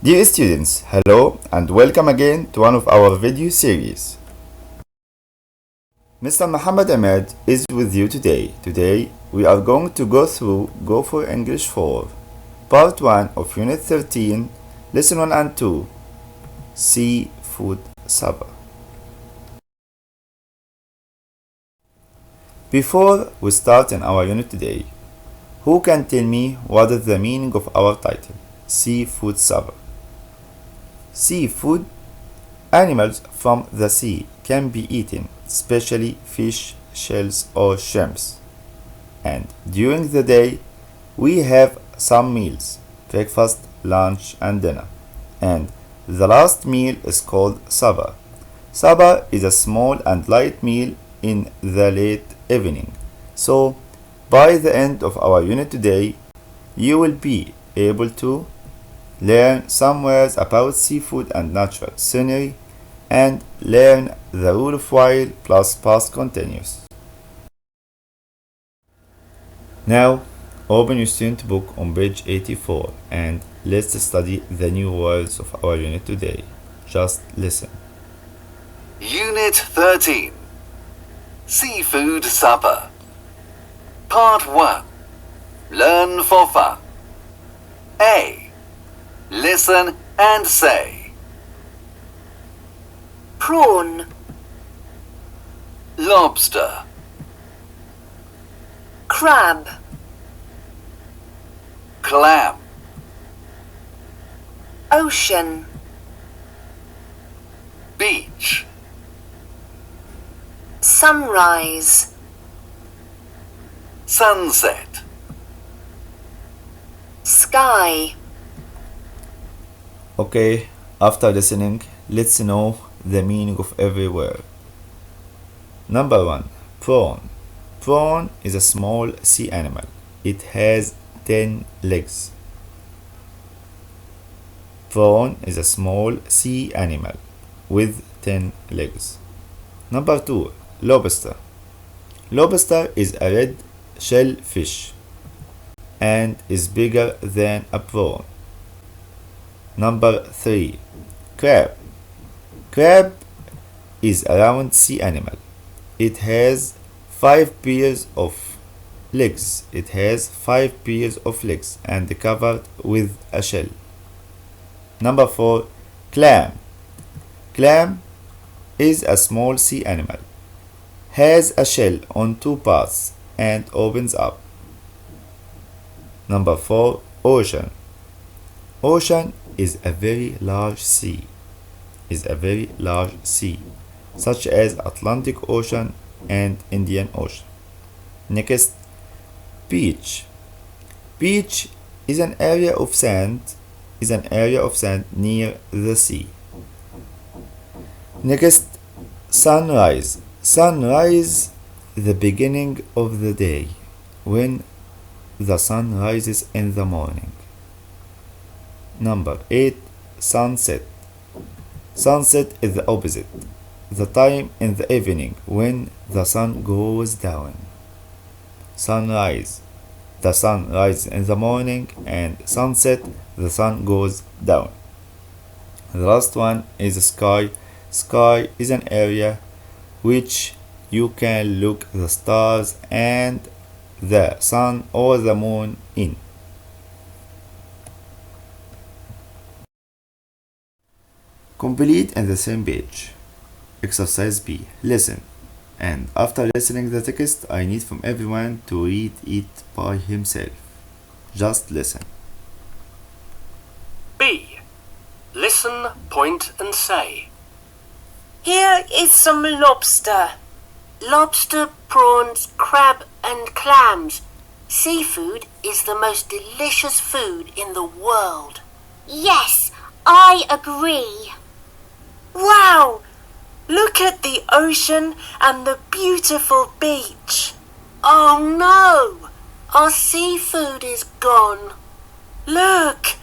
Dear students, hello and welcome again to one of our video series. Mr. Muhammad Ahmed is with you today. Today we are going to go through Go for English 4, Part 1 of Unit 13, Lesson 1 and 2, SeaFood supper. Before we start in our unit today, who can tell me what is the meaning of our title, SeaFood supper? Seafood, animals from the sea, can be eaten, especially fish, shells or shrimps. And during the day, we have some meals, breakfast, lunch and dinner. And the last meal is called supper. Supper is a small and light meal in the late evening. So, by the end of our unit today, you will be able to learn some words about seafood and natural scenery, and learn the rule of while plus past continuous. Now, open your student book on page 84 and let's study the new words of our unit today. Just listen. Unit 13, Seafood Supper. Part 1, Learn for Fun. A. Listen and say. Prawn, Lobster, crab, clam, ocean, beach, sunrise, sunset, sky. Okay, after listening, let's know the meaning of every word. Number 1. Prawn. Prawn is a small sea animal. It has 10 legs. Prawn is a small sea animal with 10 legs. Number 2. Lobster. Lobster is a red shellfish and is bigger than a prawn. Number 3. Crab. Crab is a round sea animal. It has 5 pairs of legs. It has 5 pairs of legs and covered with a shell. Number 4. Clam. Clam is a small sea animal. Has a shell on 2 parts and opens up. Number 4. Ocean. Ocean is a very large sea. Such as Atlantic Ocean and Indian Ocean. Next, beach. Beach is an area of sand near the sea. Next, sunrise. Sunrise, the beginning of the day, when the sun rises in the morning. Number 8. Sunset. Sunset is the opposite, the time in the evening when the sun goes down. Sunrise, the sun rises in the morning, and sunset, the sun goes down. The last one is sky. Sky is an area which you can look the stars and the sun or the moon in. Complete in the same page. Exercise B. Listen. And after listening the text, I need from everyone to read it by himself. Just listen. B. Listen, point and say. Here is some lobster. Lobster, prawns, crab and clams. Seafood is the most delicious food in the world. Yes, I agree. Wow! Look at the ocean and the beautiful beach. Oh no! Our seafood is gone. Look,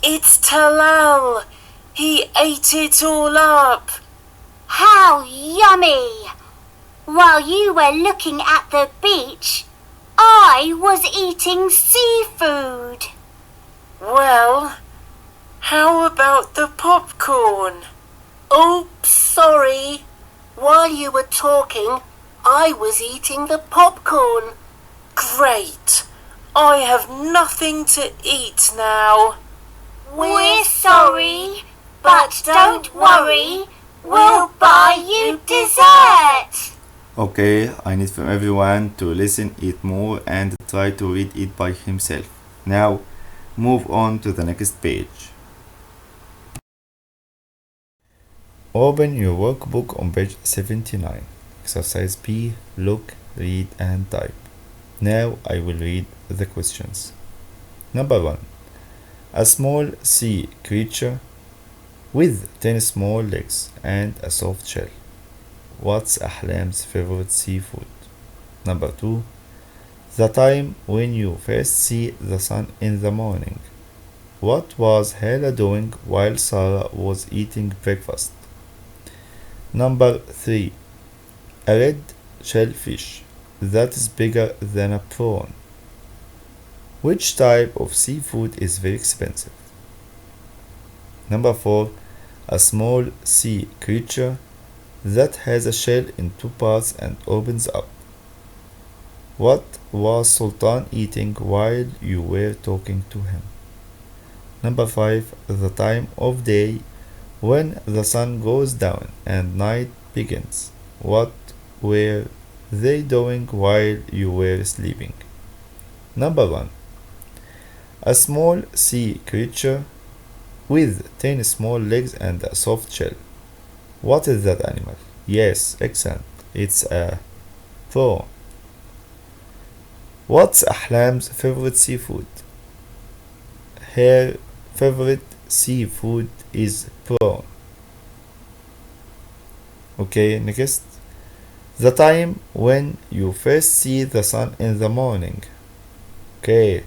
it's Talal. He ate it all up. How yummy! While you were looking at the beach, I was eating seafood. Well, How about the popcorn? Oops, sorry. While you were talking, I was eating the popcorn. Great. I have nothing to eat now. We're sorry, but don't worry. We'll buy you dessert. Okay, I need from everyone to listen it more and try to read it by himself. Now, move on to the next page. Open your workbook on page 79. Exercise B. Look, read and type. Now I will read the questions. Number 1. A small sea creature with 10 small legs and a soft shell. What's Ahlam's favorite seafood? Number 2. The time when you first see the sun in the morning. What was Hala doing while Sarah was eating breakfast? Number 3. A red shellfish that is bigger than a prawn. Which type of seafood is very expensive? Number 4. A small sea creature that has a shell in 2 parts and opens up. What was Sultan eating while you were talking to him? Number 5. The time of day when the sun goes down and night begins. What were they doing while you were sleeping? Number 1. A small sea creature with 10 small legs and a soft shell. What is that animal? Yes, excellent. It's a prawn. What's Ahlam's favorite seafood? Her favorite seafood is prawn. Okay, next. The time when you first see the sun in the morning. Okay,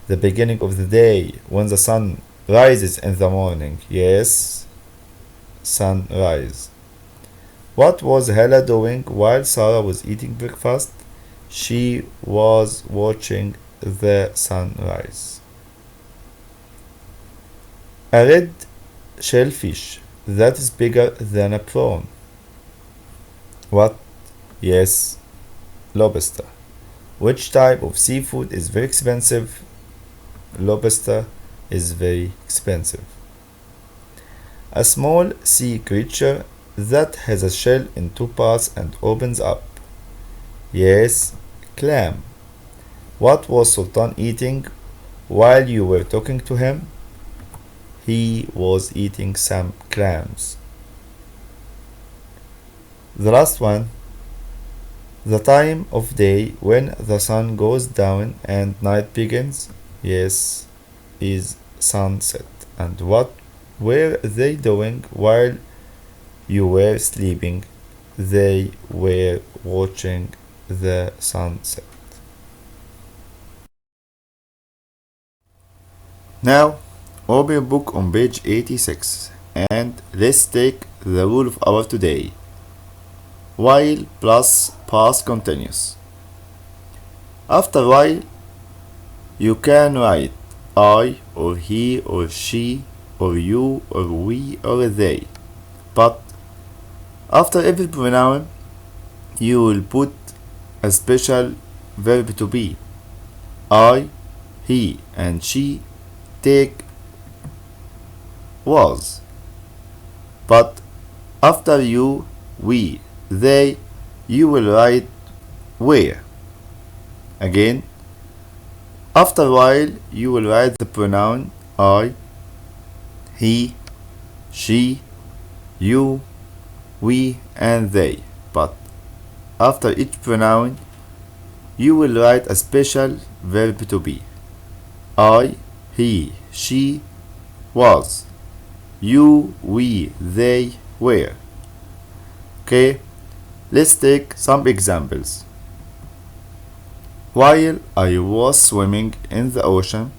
the beginning of the day when the sun rises in the morning. Yes, sunrise. What was Hala doing while Sarah was eating breakfast? She was watching the sunrise. A red shellfish that is bigger than a prawn. What? Yes, lobster. Which type of seafood is very expensive? Lobster is very expensive. A small sea creature that has a shell in 2 parts and opens up. Yes, clam. What was Sultan eating while you were talking to him? He was eating some clams. The last one. The time of day when the sun goes down and night begins. Yes, is sunset. And what were they doing while you were sleeping? They were watching the sunset. Now, open your book on page 86 and let's take the rule of our today. While plus past continuous. After while, you can write I or he or she or you or we or they. But after every pronoun, you will put a special verb to be. I, he, and she take was. But after you, we, they, you will write were. Again, after a while, you will write the pronoun I, he, she, you, we, and they. But after each pronoun, you will write a special verb to be. I, he, she, was. You, we, they, were. Okay, let's take some examples. While I was swimming in the ocean,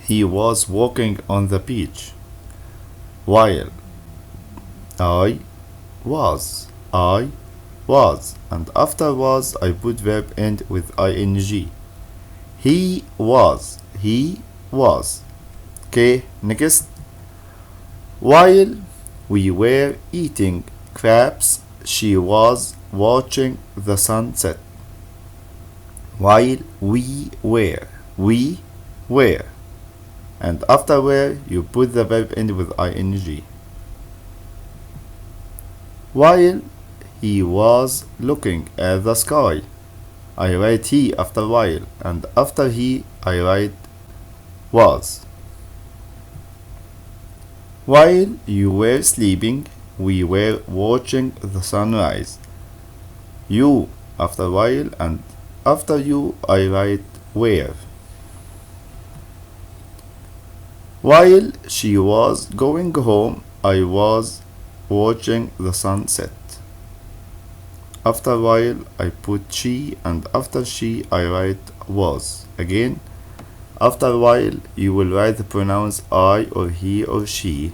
he was walking on the beach. While I was, and after was, I put verb end with ing. He was. Okay, next. While we were eating crabs, she was watching the sunset. While we were, and after were you put the verb end with ing. While he was looking at the sky, I write he after while, and after he I write was. While you were sleeping, we were watching the sunrise. You after while, and after you I write were. While she was going home, I was watching the sunset. After while I put she, and after she I write was. Again, after while you will write the pronouns I or he or she,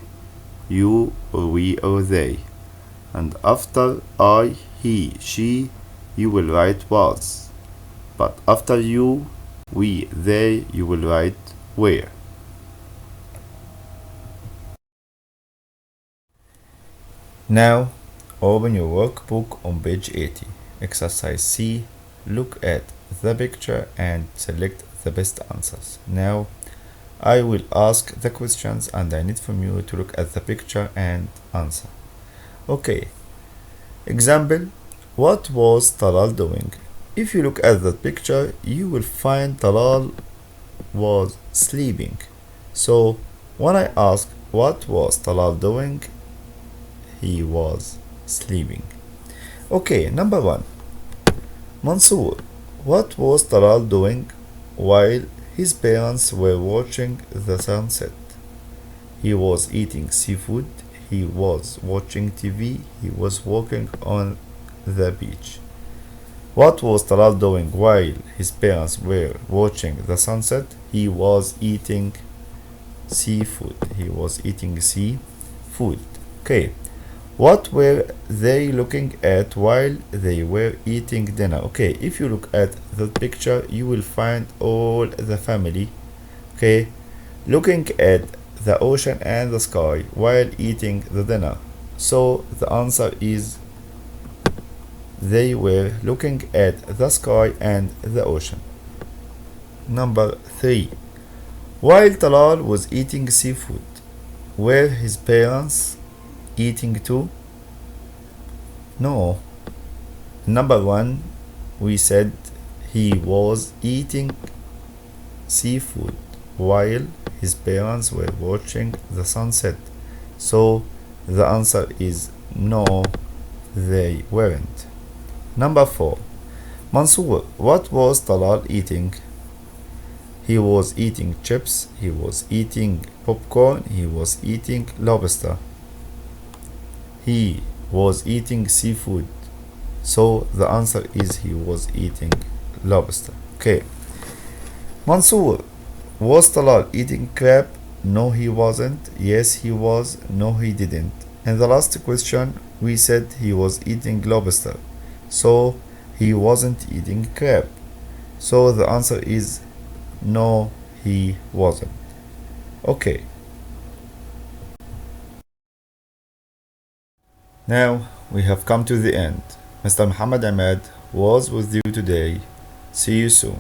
you or we or they, and after I, he, she you will write was, but after you, we, they you will write were. Now open your workbook on page 80. Exercise C. Look at the picture and select the best answers. Now I will ask the questions and I need from you to look at the picture and answer. Okay. Example. What was Talal doing? If you look at the picture, you will find Talal was sleeping. So when I ask what was Talal doing, he was sleeping. Okay, number 1. Mansour, what was Talal doing while his parents were watching the sunset? He was eating seafood, he was watching TV, he was walking on the beach. What was Talal doing while his parents were watching the sunset? He was eating seafood. He was eating seafood. Okay. What were they looking at while they were eating dinner? Okay, if you look at the picture, you will find all the family, okay, looking at the ocean and the sky while eating the dinner. So the answer is they were looking at the sky and the ocean. Number 3. While Talal was eating seafood, were his parents eating too? No. Number 1, we said he was eating seafood while his parents were watching the sunset. So the answer is no, they weren't. Number 4. Mansour, what was Talal eating? He was eating chips, he was eating popcorn, he was eating lobster. He was eating seafood. So the answer is he was eating lobster. Okay. Mansour, was Talal eating crab? No, he wasn't. Yes, he was. No, he didn't. And the last question, we said he was eating lobster. So he wasn't eating crab. So the answer is no, he wasn't. Okay. Now we have come to the end. Mr. Muhammad Ahmed was with you today. See you soon.